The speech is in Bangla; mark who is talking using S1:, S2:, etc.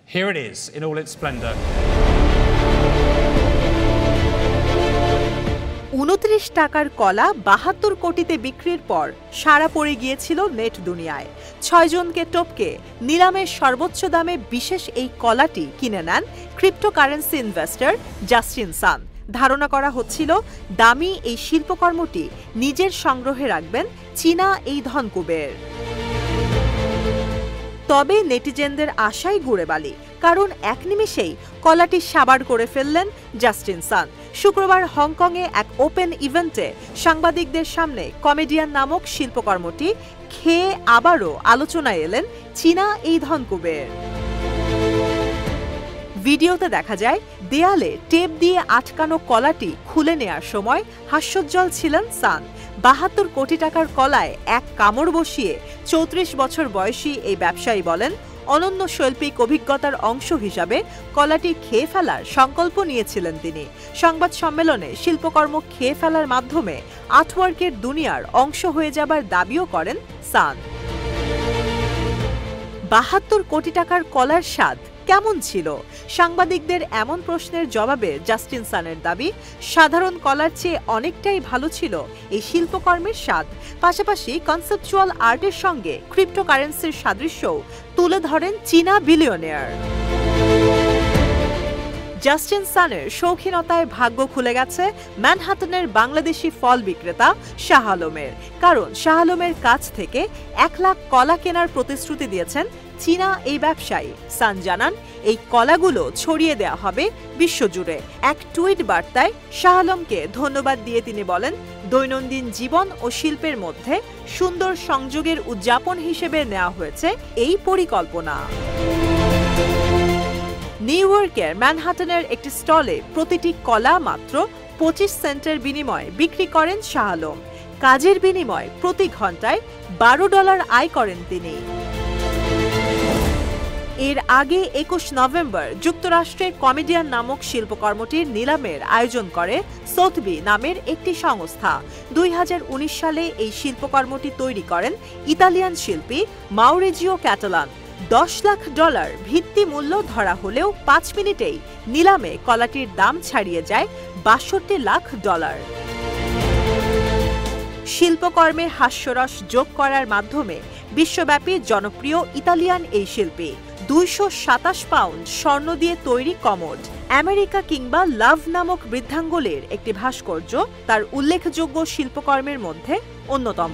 S1: Here it is in all its splendor.
S2: 29 টাকার কলা 72 কোটিতে বিক্রির পর সাড়া পড়ে গিয়েছিল নেট দুনিয়ায়। 6 জনকে টপকে নিলামের সর্বোচ্চ দামে বিশেষ এই কলাটি কিনে নেন ক্রিপ্টোকারেন্সি ইনভেস্টর জাস্টিন সান। ধারণা করা হচ্ছিল দামি এই শিল্পকর্মটি নিজের সংগ্রহে রাখবেন চীনা এই ধনকুবের। তবে নেটিজেনদের আশাই গুড়ে বালি, কারণ এক নিমেষেই কলাটি সাবার করে ফেললেন জাস্টিন সান। শুক্রবার হংকংয়ে এক ওপেন ইভেন্টে সাংবাদিকদের সামনে কমেডিয়ান নামক শিল্পকর্মটি খেয়ে আবারও আলোচনায় এলেন চীনা এই ধনকুবের। ভিডিওতে দেখা যায় দেয়ালে টেপ দিয়ে আটকানো কলাটি খুলে নেয়ার সময় হাস্যোজ্জ্বল ছিলেন সান। 72 কোটি টাকার কলায় এক কামড় বসিয়ে 34 বছর বয়সী এই ব্যবসায়ী বলেন, অনন্য শৈল্পিক অভিজ্ঞতার অংশ হিসাবে কলাটি খেয়ে ফেলার সংকল্প নিয়েছিলেন তিনি। সংবাদ সম্মেলনে শিল্পকর্ম খেয়ে ফেলার মাধ্যমে আর্টওয়ার্কের দুনিয়ার অংশ হয়ে যাবার দাবিও করেন সান। 72 কোটি টাকার কলার স্বাদ কেমন ছিল? সাংবাদিকদের এমন প্রশ্নের জবাবে জাস্টিন সানের দাবি, সাধারণ কলার চেয়ে অনেকটাই ভালো ছিল এই শিল্পকর্মের স্বাদ। পাশাপাশি কনসেপচুয়াল আর্টের সঙ্গে ক্রিপ্টোকারেন্সির সাদৃশ্যও তুলে ধরেন চীনা বিলিয়নিয়ার। জাস্টিন সানের শৌখিনতায় ভাগ্য খুলে গেছে ম্যানহাটনের বাংলাদেশি ফল বিক্রেতা শাহ আলমের, কারণ শাহ আলমের কাছ থেকে 1 লাখ কলা কেনার প্রতিশ্রুতি দিয়েছেন চীনা এই ব্যবসায়ী। সান জানান, এই কলাগুলো ছড়িয়ে দেওয়া হবে বিশ্বজুড়ে। এক টুইট বার্তায় শাহ আলমকে ধন্যবাদ দিয়ে তিনি বলেন, দৈনন্দিন জীবন ও শিল্পের মধ্যে সুন্দর সংযোগের উদযাপন হিসেবে নেওয়া হয়েছে এই পরিকল্পনা। নিউ ইয়র্কের ম্যানহাটনের একটি স্টলে প্রতিটি কলা মাত্র 25 সেন্টের বিনিময়ে বিক্রি করেন শাহ আলম। কাজের বিনিময়ে প্রতি ঘন্টায় $12 আয় করেন তিনি। এর আগে 21 নভেম্বর যুক্তরাষ্ট্রে কমেডিয়ান নামক শিল্পকর্মটির নিলামের আয়োজন করে সোথবি নামের একটি সংস্থা। 2019 সালে এই শিল্পকর্মটি তৈরি করেন ইতালিয়ান শিল্পী মাউরিজিও ক্যাটালান। $10 লাখ ভিত্তি মূল্য ধরা হলেও 5 মিনিটেই নিলামে কলাটির দাম ছাড়িয়ে যায় $62 লাখ। শিল্পকর্মে হাস্যরস যোগ করার মাধ্যমে বিশ্বব্যাপী জনপ্রিয় ইতালিয়ান এই শিল্পী 227 পাউন্ড স্বর্ণ দিয়ে তৈরি কমোড, আমেরিকা কিংবা লাভ নামক বৃদ্ধাঙ্গুলির একটি ভাস্কর্য তার উল্লেখযোগ্য শিল্পকর্মের মধ্যে অন্যতম।